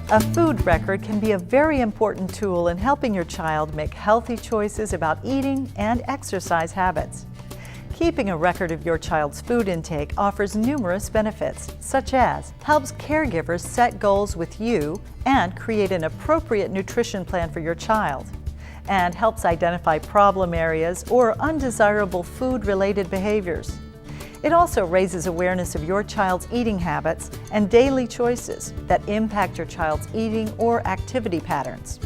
A food record can be a very important tool in helping your child make healthy choices about eating and exercise habits. Keeping a record of your child's food intake offers numerous benefits, such as helps caregivers set goals with you and create an appropriate nutrition plan for your child, and helps identify problem areas or undesirable food-related behaviors. It also raises awareness of your child's eating habits and daily choices that impact your child's eating or activity patterns,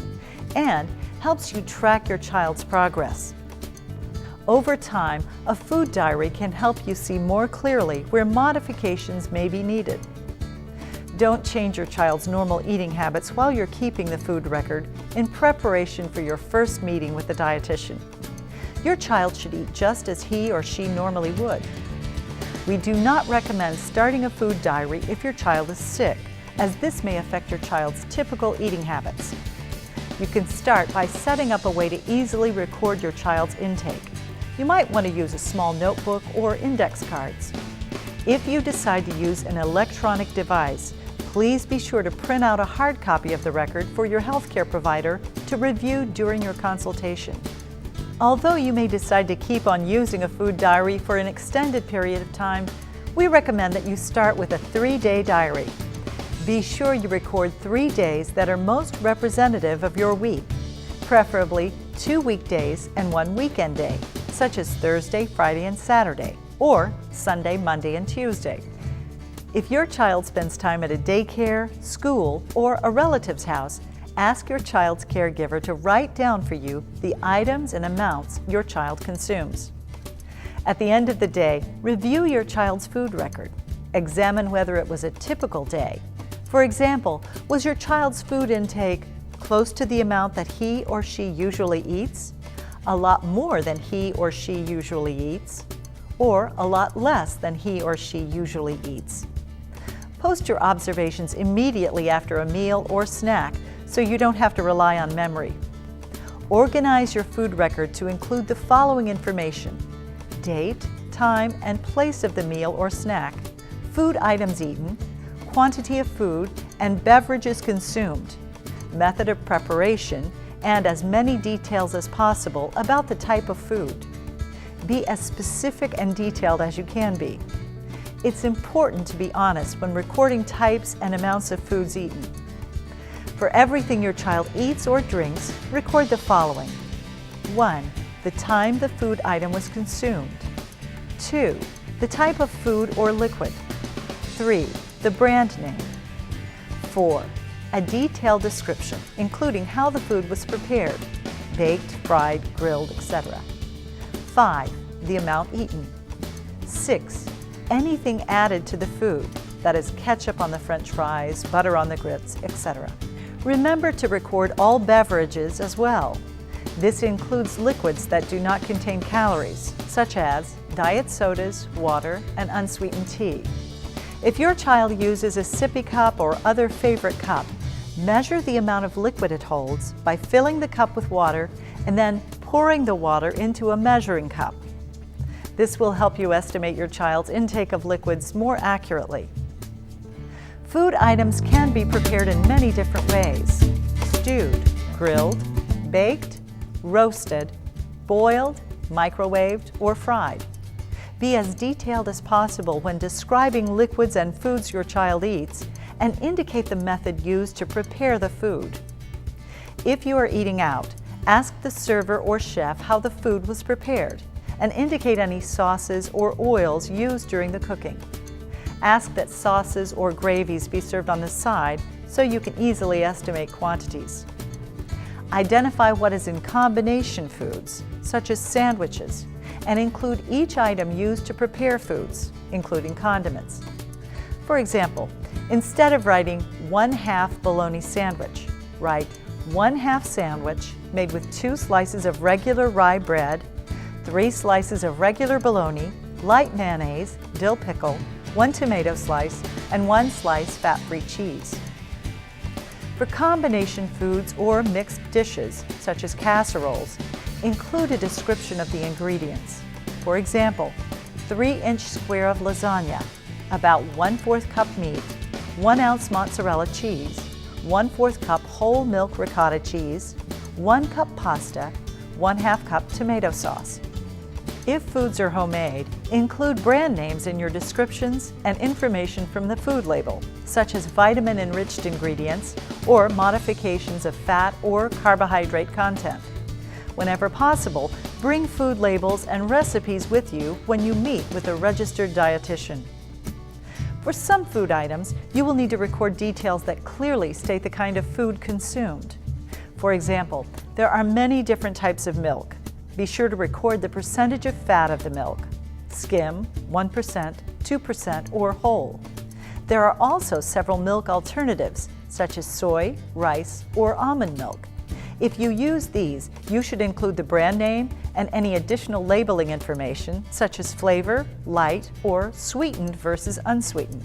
and helps you track your child's progress. Over time, a food diary can help you see more clearly where modifications may be needed. Don't change your child's normal eating habits while you're keeping the food record in preparation for your first meeting with the dietitian. Your child should eat just as he or she normally would. We do not recommend starting a food diary if your child is sick, as this may affect your child's typical eating habits. You can start by setting up a way to easily record your child's intake. You might want to use a small notebook or index cards. If you decide to use an electronic device, please be sure to print out a hard copy of the record for your healthcare provider to review during your consultation. Although you may decide to keep on using a food diary for an extended period of time, we recommend that you start with a 3-day diary. Be sure you record 3 days that are most representative of your week, preferably 2 weekdays and 1 weekend day, such as Thursday, Friday, and Saturday, or Sunday, Monday, and Tuesday. If your child spends time at a daycare, school, or a relative's house, ask your child's caregiver to write down for you the items and amounts your child consumes. At the end of the day, review your child's food record. Examine whether it was a typical day. For example, was your child's food intake close to the amount that he or she usually eats, a lot more than he or she usually eats, or a lot less than he or she usually eats? Post your observations immediately after a meal or snack so you don't have to rely on memory. Organize your food record to include the following information: date, time, and place of the meal or snack, food items eaten, quantity of food and beverages consumed, method of preparation, and as many details as possible about the type of food. Be as specific and detailed as you can be. It's important to be honest when recording types and amounts of foods eaten. For everything your child eats or drinks, record the following: 1. The time the food item was consumed. 2. The type of food or liquid. 3. The brand name. 4. A detailed description, including how the food was prepared, baked, fried, grilled, etc. 5. The amount eaten. 6. Anything added to the food, that is ketchup on the French fries, butter on the grits, etc. Remember to record all beverages as well. This includes liquids that do not contain calories, such as diet sodas, water, and unsweetened tea. If your child uses a sippy cup or other favorite cup, measure the amount of liquid it holds by filling the cup with water and then pouring the water into a measuring cup. This will help you estimate your child's intake of liquids more accurately. Food items can be prepared in many different ways: stewed, grilled, baked, roasted, boiled, microwaved, or fried. Be as detailed as possible when describing liquids and foods your child eats, and indicate the method used to prepare the food. If you are eating out, ask the server or chef how the food was prepared, and indicate any sauces or oils used during the cooking. Ask that sauces or gravies be served on the side so you can easily estimate quantities. Identify what is in combination foods, such as sandwiches, and include each item used to prepare foods, including condiments. For example, instead of writing 1/2 bologna sandwich, write 1/2 sandwich made with 2 slices of regular rye bread, 3 slices of regular bologna, light mayonnaise, dill pickle, 1 tomato slice, and 1 slice fat-free cheese. For combination foods or mixed dishes, such as casseroles, include a description of the ingredients. For example, 3-inch square of lasagna, about 1/4 cup meat, 1 ounce mozzarella cheese, 1/4 cup whole milk ricotta cheese, 1 cup pasta, 1/2 cup tomato sauce. If foods are homemade, include brand names in your descriptions and information from the food label, such as vitamin-enriched ingredients or modifications of fat or carbohydrate content. Whenever possible, bring food labels and recipes with you when you meet with a registered dietitian. For some food items, you will need to record details that clearly state the kind of food consumed. For example, there are many different types of milk. Be sure to record the percentage of fat of the milk: skim, 1%, 2%, or whole. There are also several milk alternatives, such as soy, rice, or almond milk. If you use these, you should include the brand name and any additional labeling information, such as flavor, light, or sweetened versus unsweetened.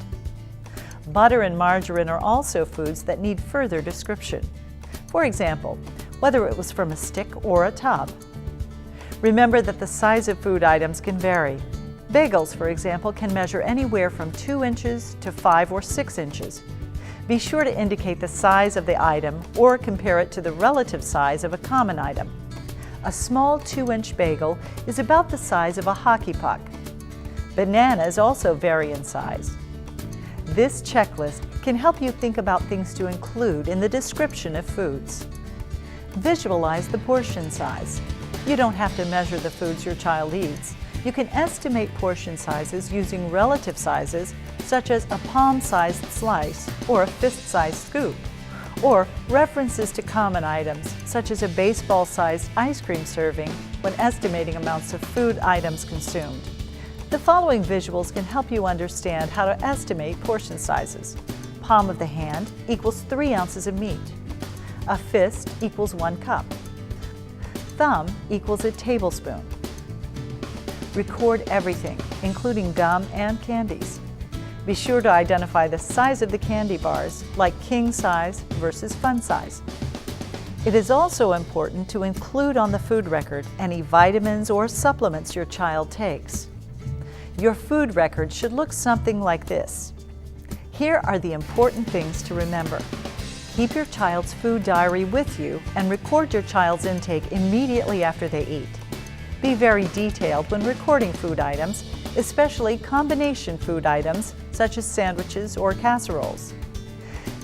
Butter and margarine are also foods that need further description. For example, whether it was from a stick or a tub. Remember that the size of food items can vary. Bagels, for example, can measure anywhere from 2 inches to 5 or 6 inches. Be sure to indicate the size of the item or compare it to the relative size of a common item. A small 2-inch bagel is about the size of a hockey puck. Bananas also vary in size. This checklist can help you think about things to include in the description of foods. Visualize the portion size. You don't have to measure the foods your child eats. You can estimate portion sizes using relative sizes, such as a palm-sized slice or a fist-sized scoop, or references to common items, such as a baseball-sized ice cream serving when estimating amounts of food items consumed. The following visuals can help you understand how to estimate portion sizes. Palm of the hand equals 3 ounces of meat. A fist equals 1 cup. Thumb equals a tablespoon. Record everything, including gum and candies. Be sure to identify the size of the candy bars, like king size versus fun size. It is also important to include on the food record any vitamins or supplements your child takes. Your food record should look something like this. Here are the important things to remember. Keep your child's food diary with you and record your child's intake immediately after they eat. Be very detailed when recording food items, especially combination food items such as sandwiches or casseroles.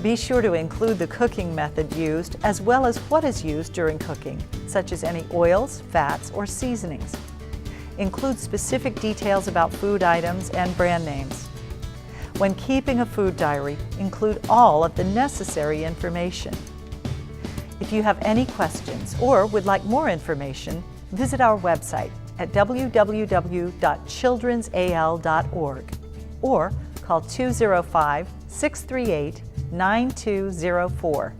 Be sure to include the cooking method used as well as what is used during cooking, such as any oils, fats, or seasonings. Include specific details about food items and brand names. When keeping a food diary, include all of the necessary information. If you have any questions or would like more information, visit our website at www.childrensal.org or call 205-638-9204.